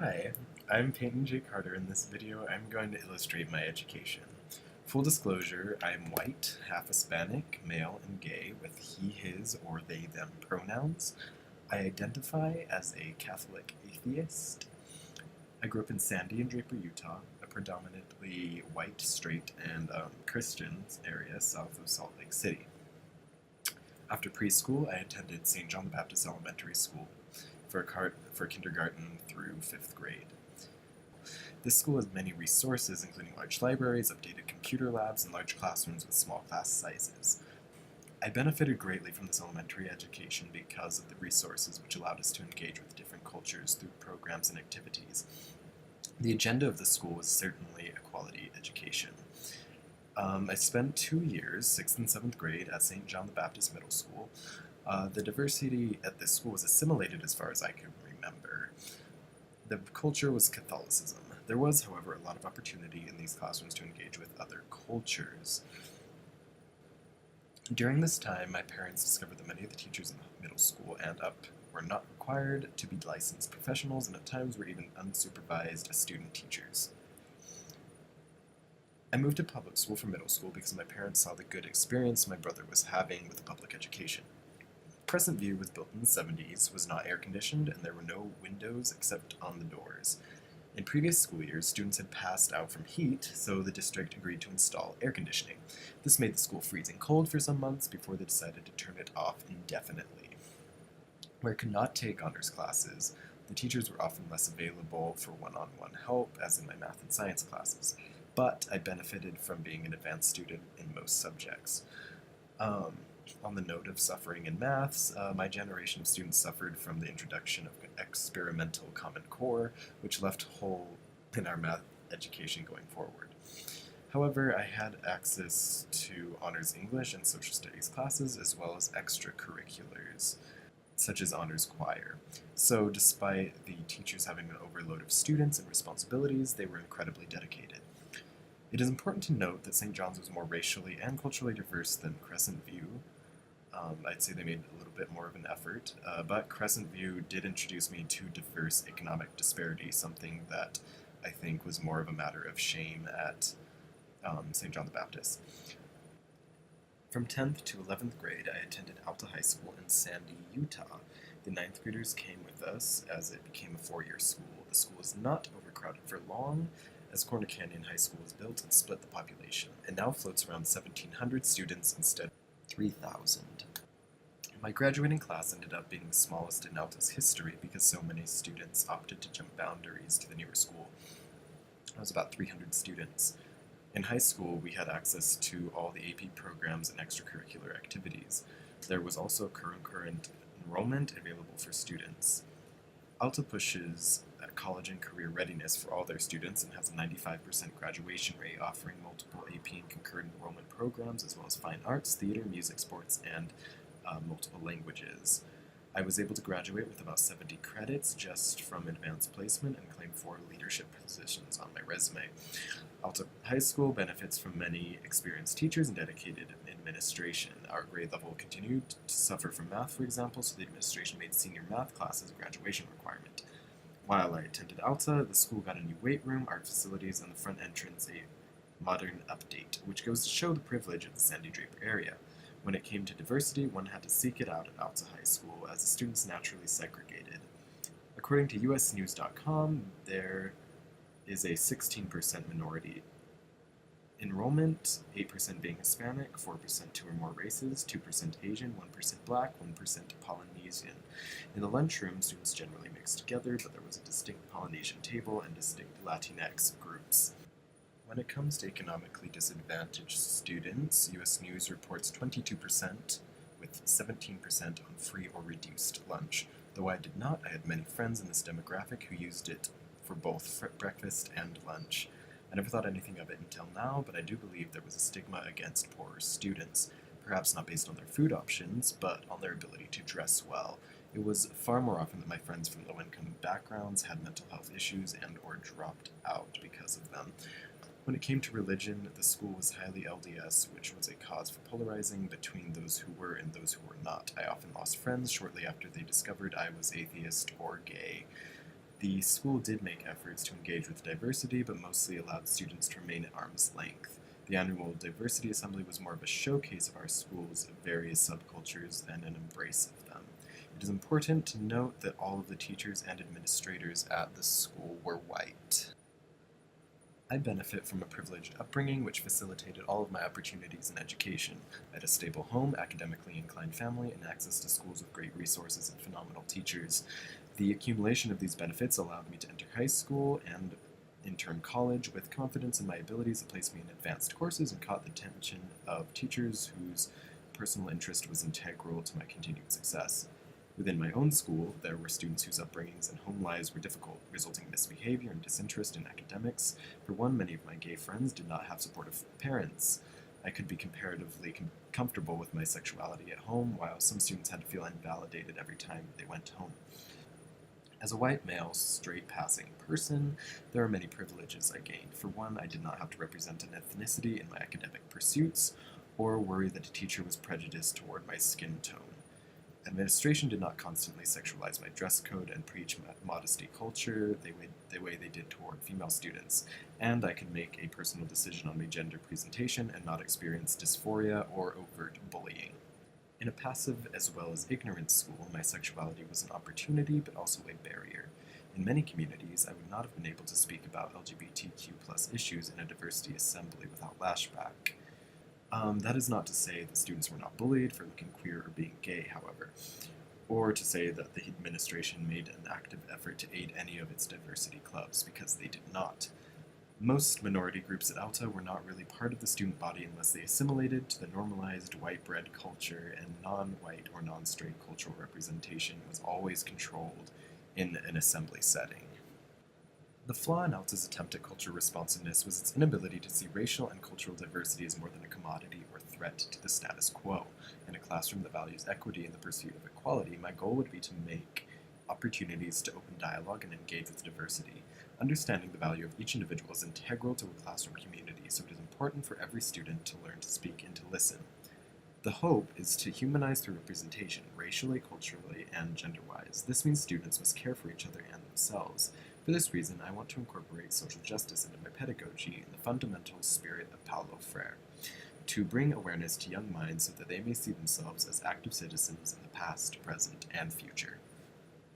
Hi, I'm Peyton J. In this video, I'm going to illustrate my education. Full disclosure, I am white, half Hispanic, male, and gay with he, his, or they, them pronouns. I identify as a Catholic atheist. I grew up in Sandy and Draper, Utah, a predominantly white, straight, and Christian area south of Salt Lake City. After preschool, I attended St. John the Baptist Elementary School for kindergarten through 5th grade. This school has many resources, including large libraries, updated computer labs, and large classrooms with small class sizes. I benefited greatly from this elementary education because of the resources which allowed us to engage with different cultures through programs and activities. The agenda of the school was certainly a quality education. I spent 2 years, 6th and 7th grade, at St. John the Baptist Middle School. The diversity at this school was assimilated as far as I can remember. The culture was Catholicism. There was, however, a lot of opportunity in these classrooms to engage with other cultures. During this time, my parents discovered that many of the teachers in the middle school and up were not required to be licensed professionals and at times were even unsupervised student teachers. I moved to public school for middle school because my parents saw the good experience my brother was having with the public education. Crescent View was built in the 70s, was not air-conditioned, and there were no windows except on the doors. In previous school years, students had passed out from heat, so the district agreed to install air conditioning. This made the school freezing cold for some months before they decided to turn it off indefinitely. Where I could not take honors classes, the teachers were often less available for one-on-one help, as in my math and science classes, but I benefited from being an advanced student in most subjects. On the note of suffering in maths, my generation of students suffered from the introduction of experimental Common Core, which left a hole in our math education going forward. However, I had access to honors English and social studies classes, as well as extracurriculars, such as honors choir. So despite the teachers having an overload of students and responsibilities, they were incredibly dedicated. It is important to note that St. John's was more racially and culturally diverse than Crescent View. I'd say they made a little bit more of an effort, but Crescent View did introduce me to diverse economic disparity, something that I think was more of a matter of shame at St. John the Baptist. From 10th to 11th grade, I attended Alta High School in Sandy, Utah. The 9th graders came with us as it became a 4-year school. The school was not overcrowded for long, as Corner Canyon High School was built and split the population, and now floats around 1,700 students instead of 3,000. My graduating class ended up being the smallest in Alta's history because so many students opted to jump boundaries to the newer school. It was about 300 students. In high school, we had access to all the AP programs and extracurricular activities. There was also concurrent enrollment available for students. Alta pushes college and career readiness for all their students and has a 95% graduation rate, offering multiple AP and concurrent enrollment programs, as well as fine arts, theater, music, sports, and multiple languages. I was able to graduate with about 70 credits just from advanced placement and claim 4 leadership positions on my resume. Alta High School benefits from many experienced teachers and dedicated administration. Our grade level continued to suffer from math, for example, so the administration made senior math classes a graduation requirement. While I attended Alta, the school got a new weight room, art facilities, and the front entrance a modern update, which goes to show the privilege of the Sandy Draper area. When it came to diversity, one had to seek it out at Alta High School, as the students naturally segregated. According to usnews.com, there is a 16% minority enrollment, 8% being Hispanic, 4% 2 or more races, 2% Asian, 1% Black, 1% Polynesian. In the lunchroom, students generally mixed together, but there was a distinct Polynesian table and distinct Latinx groups. When it comes to economically disadvantaged students, US News reports 22%, with 17% on free or reduced lunch. Though I did not, I had many friends in this demographic who used it for both breakfast and lunch. I never thought anything of it until now, but I do believe there was a stigma against poorer students, perhaps not based on their food options, but on their ability to dress well. It was far more often that my friends from low-income backgrounds had mental health issues and or dropped out because of them. When it came to religion, the school was highly LDS, which was a cause for polarizing between those who were and those who were not. I often lost friends shortly after they discovered I was atheist or gay. The school did make efforts to engage with diversity, but mostly allowed students to remain at arm's length. The annual Diversity Assembly was more of a showcase of our school's various subcultures than an embrace of them. It is important to note that all of the teachers and administrators at the school were white. I benefit from a privileged upbringing which facilitated all of my opportunities in education. I had a stable home, academically inclined family, and access to schools with great resources and phenomenal teachers. The accumulation of these benefits allowed me to enter high school and in turn college with confidence in my abilities that placed me in advanced courses and caught the attention of teachers whose personal interest was integral to my continued success. Within my own school, there were students whose upbringings and home lives were difficult, resulting in misbehavior and disinterest in academics. For one, many of my gay friends did not have supportive parents. I could be comparatively comfortable with my sexuality at home, while some students had to feel invalidated every time they went home. As a white male, straight-passing person, there are many privileges I gained. For one, I did not have to represent an ethnicity in my academic pursuits, or worry that a teacher was prejudiced toward my skin tone. Administration did not constantly sexualize my dress code and preach modesty culture the way they did toward female students, and I could make a personal decision on my gender presentation and not experience dysphoria or overt bullying. In a passive as well as ignorant school, my sexuality was an opportunity but also a barrier. In many communities, I would not have been able to speak about LGBTQ+ issues in a diversity assembly without lashback. That is not to say that students were not bullied for looking queer or being gay, however, or to say that the administration made an active effort to aid any of its diversity clubs, because they did not. Most minority groups at Alta were not really part of the student body unless they assimilated to the normalized white bread culture, and non-white or non-straight cultural representation was always controlled in an assembly setting. The flaw in Alta's attempt at cultural responsiveness was its inability to see racial and cultural diversity as more than a commodity or threat to the status quo. In a classroom that values equity and the pursuit of equality, my goal would be to make opportunities to open dialogue and engage with diversity. Understanding the value of each individual is integral to a classroom community, so it is important for every student to learn to speak and to listen. The hope is to humanize through representation, racially, culturally, and gender-wise. This means students must care for each other and themselves. For this reason, I want to incorporate social justice into my pedagogy in the fundamental spirit of Paulo Freire, to bring awareness to young minds so that they may see themselves as active citizens in the past, present, and future.